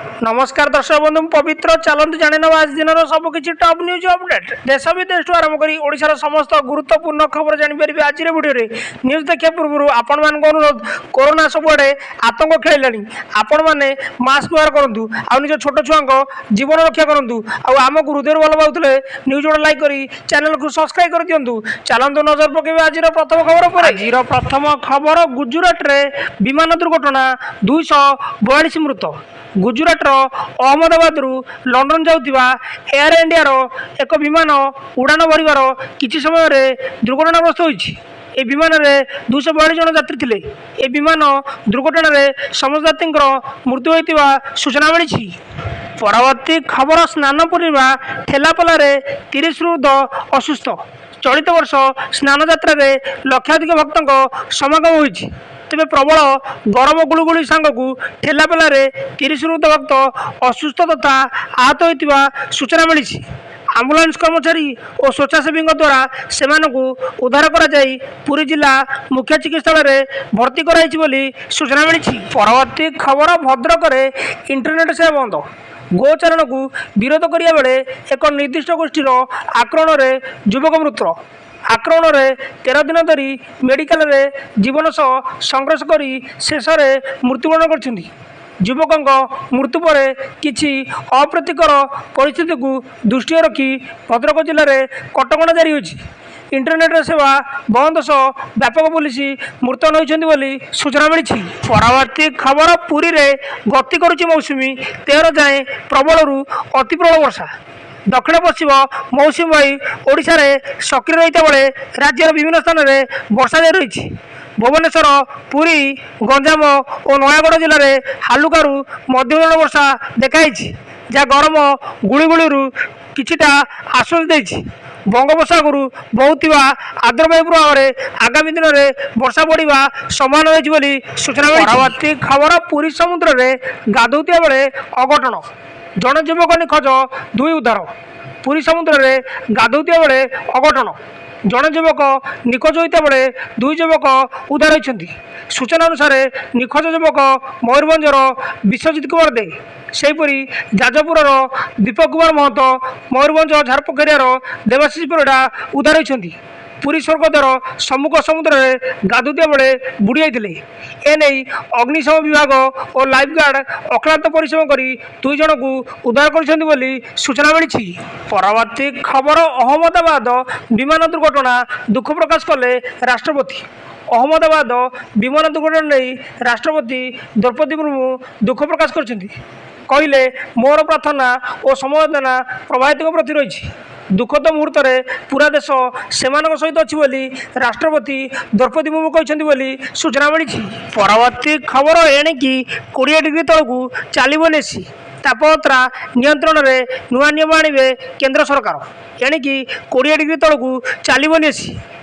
नमस्कार दर्शक बंधु पवित्र चलते जाणी ना आज दिन सबकि टॉप न्यूज अपडेट देश विदेश आरंभ कर ओडिशार समस्त गुरुत्वपूर्ण खबर जापर आज भिडियो न्यूज देखा पूर्व आपण मान अनुरोध कोरोना सबुआड़े आतंक खेल आपण मैंने मास्क व्यवहार करूँ आ निज छोट छुआ जीवन रक्षा करूँ आम गुरुदेव भल पाते न्यूज गोटे लाइक कर चैनल को सब्सक्राइब कर दिंतु चलतु नजर पकेबे आज प्रथम खबर पर आज प्रथम खबर गुजरात रे विमान दुर्घटना 242 मृत गुजरात अहमदाबाद लंडन जाऊा एयर इंडिया एक विमान उड़ान भरबार किसी समय दुर्घटनाग्रस्त होती। ए विमान में 242 जन यात्री थे। ए विमान दुर्घटना समस्त यात्री मृत्यु होता सूचना मिली। परवर्ती खबर स्नान पूर्णिमा ठेलापल्ला 30 ରୁ असुस्थ चलित वर्ष स्नान यात्रा लक्षाधिक भक्तों समागम होती। तेज प्रबल गरम गुड़गुड़ी सांगू ठेलापल्ला 30 ରୁ भक्त असुस्थ तथा आहत होता सूचना मिली। आम्बुलांस कर्मचारी और स्वेच्छासेवी द्वारा से उद्धार कर पुरी जिला मुख्य चिकित्सालय भर्ती कराई सूचना मिली। परवर्ती खबर भद्रक इंटरनेट सेवा बंद गोचारण को विरोध करिया बेले एक निर्दिष्ट गोष्ठीर आक्रमण में युवक मृत्यु आक्रमण में 13 दिन धरी मेडिकल जीवन सह संघर्ष कर शेष मृत्युवरण कर युवकों मृत्यु पर किसी अप्रीतिकर परिस्थिति को दृष्टि रखी भद्रक जिले में कटकणा जारी होती। इंटरनेट सेवा बंद सह व्यापक पुलिस मुतयन होती सूचना मिली। परवर्ती खबर पुरी रे गति करुच्ची मौसुमी 13 जाए प्रबल अति प्रबल वर्षा दक्षिण पश्चिम मौसुमी वायु ओडिशा रे सक्रिय रहता बेले राज्यर विभिन्न स्थान में वर्षा जारी रही। भुवनेश्वर पुरी गंजाम और नयागढ़ जिले में हालुकारु मध्यम वर्षा देखाई जहाँ गरम गुड़गुड़ी किछिटा आश्वास देछि। बंगोपसागर बहुत आर्द्रवायु प्रभाव में आगामी दिन में वर्षा बढ़ा संभावना रही सूचना। परवर्ती खबर पुरी समुद्र में गाधोता बेले अघटन जन युवक निखोज 2 उद्धार पुरी समुद्र में गाधोता बेले अघटन जन युवक निखोज होता बेले 2 युवक उद्धार होती। सूचना अनुसार निखोज युवक मयूरभंजर विश्वजित कुमार दे सेहीपरि जाजपुर दीपक कुमार महतो मयूरभंज झारपोखरियार देवाशीष परिड़ा उद्धार होती। पुरी स्वर्गद्वार सम्मुख समुद्र में गाधुआ बेले बुड़ी जाते एने अग्निशम विभाग और लाइफगार्ड अक्लांत परिश्रम कर 2 जन को उद्धार कर सूचना मिली। परवर्ती खबर अहमदाबाद विमान दुर्घटना दुख प्रकाश कले राष्ट्रपति। अहमदाबाद विमान दुर्घटना नहीं राष्ट्रपति द्रौपदी मुर्मू दुख प्रकाश कहले मोर प्रार्थना और समवेदना प्रभावित प्रति रही दुखद मुहूर्त पूरा देश सेमान सहित अच्छी राष्ट्रपति द्रौपदी मुर्मू कहते सूचना मिली। परवर्ती खबर एणिकी 20 डिग्री तलू चलो एसी तापमात्रा नियंत्रण में नुआ नियम आणवे केंद्र सरकार एणिकी 20 डिग्री तलू चलो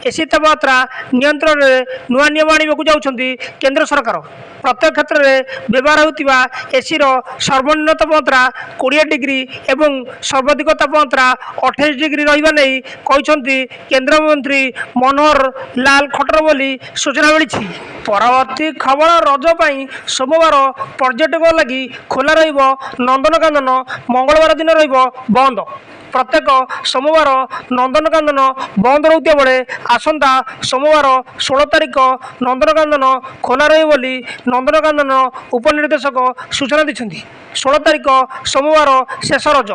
एसी तापमात्रा नियंत्रण में नुआ नियम आणवाक जाउछंती केंद्र सरकार। प्रत्येक क्षेत्र में व्यवहार होता एसी सर्वनिम्न तापमात्रा 20 डिग्री एवं सर्वाधिक तापमात्रा 28 डिग्री रहा नहीं कहते केंद्रमंत्री मनोहर लाल खट्टर बोली सूचना मिली। परवर्ती खबर रज पाई सोमवार पर्यटक लगी खोला रहिबो नंदनकानन मंगलवार दिन रहिबो बंद। प्रत्येक सोमवार नंदनकानन बंद रोकता बेले आसंता सोमवार 16 तारिख नंदनकानन खोला रही बोली नंदनकानन उपनिर्देशक सूचना दी। 16 तारिख सोमवार शेष रज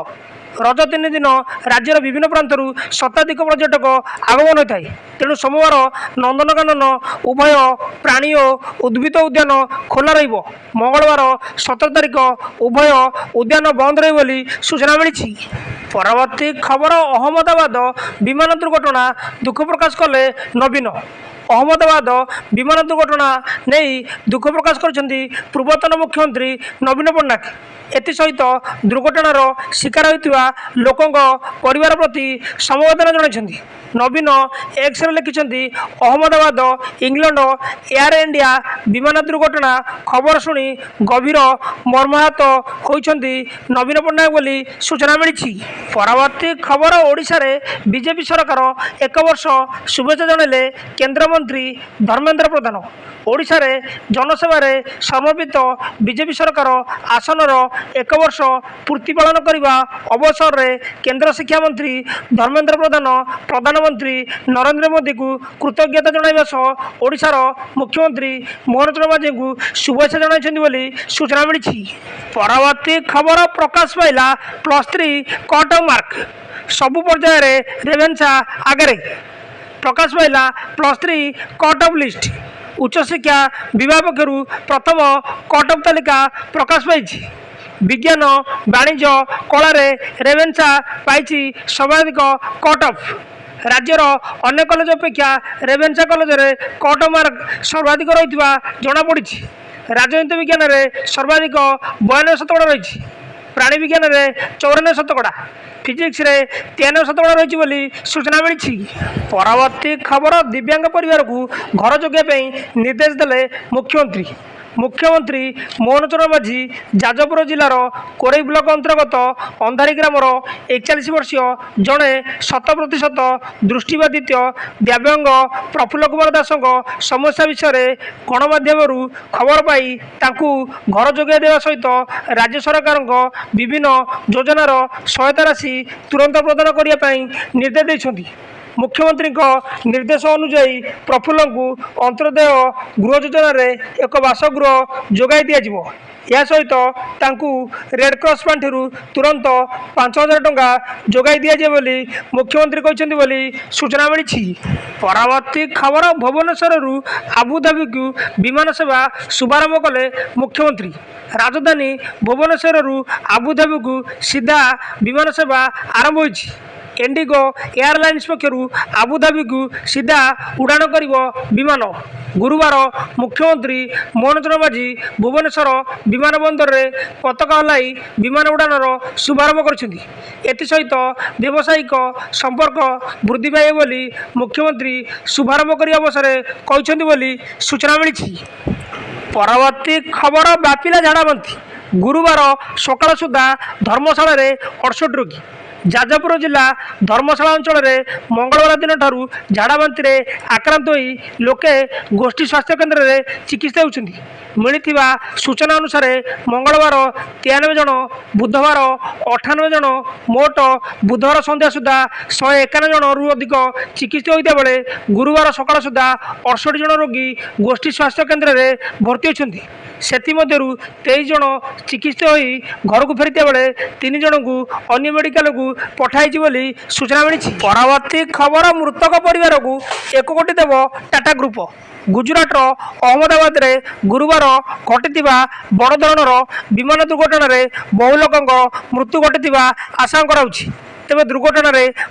रज 3 दिन राज्यर विभिन्न प्रांतर शताधिक पर्यटक आगमन होता है। तेणु सोमवार नंदनकानन उभय प्राणी और उद्भिद उद्यान खोला रही मंगलवार 17 तारिख उभय उद्यान बंद रही सूचना मिली। परवर्ती खबर अहमदाबाद विमान दुर्घटना दुख प्रकाश कले नवीन। अहमदाबाद विमान दुर्घटना नहीं दुख प्रकाश करछंती पूर्वतन मुख्यमंत्री नवीन पट्टनायक। एसहित दुर्घटनार शिकार होता लोकों परिवार प्रति समवेदना जनाइछंती। नवीन एक्स लिखिं अहमदाबाद इंग्लैंड एयर इंडिया विमान दुर्घटना खबर शुणी गभीर मर्माहत होती नवीन पट्टनायक बोली सूचना मिली। परवर्ती खबर ओडिशा रे बीजेपी सरकार 1 वर्ष शुभेच्छा जनइले केंद्रमंत्री धर्मेंद्र प्रधान। ओडिशा रे जनसेवा रे समर्पित बीजेपी सरकार आसनर एक वर्ष पूर्ति पालन करने अवसर में केंद्र शिक्षा मंत्री धर्मेंद्र प्रधान प्रधानमंत्री नरेंद्र मोदी को कृतज्ञता जणाइबा सह ओडिशार मुख्यमंत्री मोहन चरण माझी को शुभेच्छा जणाइछन्ति सूचना मिली। परवर्ती खबर प्रकाश पाइला +3 कट ऑफ मार्क सबु पर्यायर रेवेन्सा आगे प्रकाश पाइला +3 कट ऑफ लिस्ट उच्चशिक्षा विभाग पक्षर प्रथम कट ऑफ तालिका प्रकाश पाई। विज्ञान वाणिज्य कला रेवेन्सा पाई सर्वाधिक कट ऑफ राज्यर अन्य कॉलेज अपेक्षा रेवेन्सा कॉलेज रे कट ऑफ मार्क सर्वाधिक रही जमापड़ी। राजनीति विज्ञान में सर्वाधिक 92 शतकड़ा रही, प्राणी विज्ञान में 94 शतकड़ा, फिजिक्स रे 93 शतकड़ा रही सूचना मिली। परवर्ती खबर दिव्यांग परिवार को घर जोगाई निर्देश देले मुख्यमंत्री मोहन चरण माझी जाजपुर जिलार कोरेई ब्लॉक अंतर्गत अंधारी ग्रामर 41 वर्षीय जड़े 100% दृष्टिबाधित दिव्यांग प्रफुल्ल कुमार दास समस्या विषय गणमाध्यम खबर पाई तांकू घर जोगाई देवा सहित राज्य सरकार विभिन्न योजनार सहायता राशि तुरंत प्रदान करने निर्देश देइछन्ति। मुख्यमंत्री निर्देश अनुजाई प्रफुल्ल को अंत्योदय गृह योजन एक बासगृह जोगाई दिज्व। यह सहित रेड क्रॉस पांठि तुरंत 5,000 टंका जोगाई दिज्व मुख्यमंत्री कहते सूचना मिली। परवर्ती खबर भुवनेश्वर आबुधाबी को विमान सेवा शुभारंभ कले मुख्यमंत्री। राजधानी भुवनेश्वर आबुधाबी को सीधा विमान सेवा आरंभ होइछि। इंडिगो एयरलाइंस पक्षर आबुधाबी को सीधा उड़ान कर विमान गुरुवार मुख्यमंत्री मोहन चरण माझी भुवनेश्वर विमान बंदर में पताका हलाई विमान उड़ानर शुभारंभ करसहित व्यावसायिक संपर्क वृद्धि पाए बोली मुख्यमंत्री शुभारंभ करने अवसर कहते सूचना मिली। परवर्ती खबर व्यापिला झाड़ाबांति गुरुवार सकाळ सुधा धर्मशाला 68 रोगी। जाजपुर जिला धर्मशाला अंचल में मंगलवार दिन ठारू झाड़ाबांति आक्रांत होई लोके गोष्ठी स्वास्थ्य केन्द्र में चिकित्सा होउछन्ति। मिलिथिबा सूचना अनुसार मंगलवार 93 जन, बुधवार 98 जन, मोट बुधवार संध्या सुधा 151 जन रु अधिक चिकित्सा होता बेले गुरुवार सकाळ सुधा 68 जन रोगी गोष्ठी स्वास्थ्य केन्द्र में भर्ती होती। सेमध्यरु 23 जन चिकित्सा होई घर को फेरीता बेले 3 जन को अन्य मेडिकल को पठाई बोली सूचना मिली। परवर्ती खबर मृतक परिवार को 1 कोटी देव टाटा ग्रुप। गुजरात अहमदाबाद रे गुरुवार घटी बड़ धरणर विमान दुर्घटन बहु लोक मृत्यु घटी आशा कराउछि। तेज दुर्घटन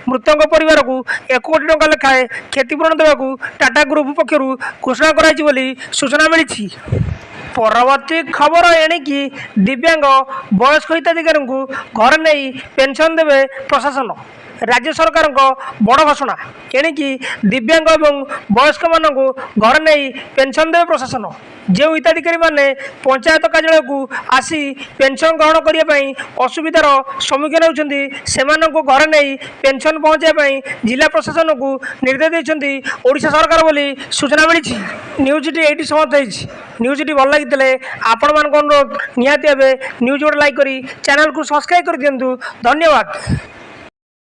मृतक परिवार को 1 कोटी टंका लेखाएं क्षतिपूरण देवाक टाटा ग्रुप पक्षर घोषणा कराई सूचना मिली। परवर्ती खबर एणिकी दिव्यांग वयस्क हिताधिकारी को घर नहीं पेंशन देवे प्रशासन। राज्य सरकार बड़ घोषणा एणिकी दिव्यांग एवं वयस्क मानू घर नहीं पेंशन देवे प्रशासन। जो हिताधिकारी माने पंचायत कार्यालय को आसी पेंशन ग्रहण करने असुविधार सम्मुखीन होती से घर नहीं पेंशन पहुँचाई जिला प्रशासन को निर्देश देते ओडिशा सरकार बोली सूचना मिली। न्यूज़टी ये समाप्त होती। न्यूज़टी भल लगी आपण मान अनुरोध निहाती भाव न्यूज़ गोटे लाइक करी चैनल को सब्सक्राइब कर दिंतु। धन्यवाद।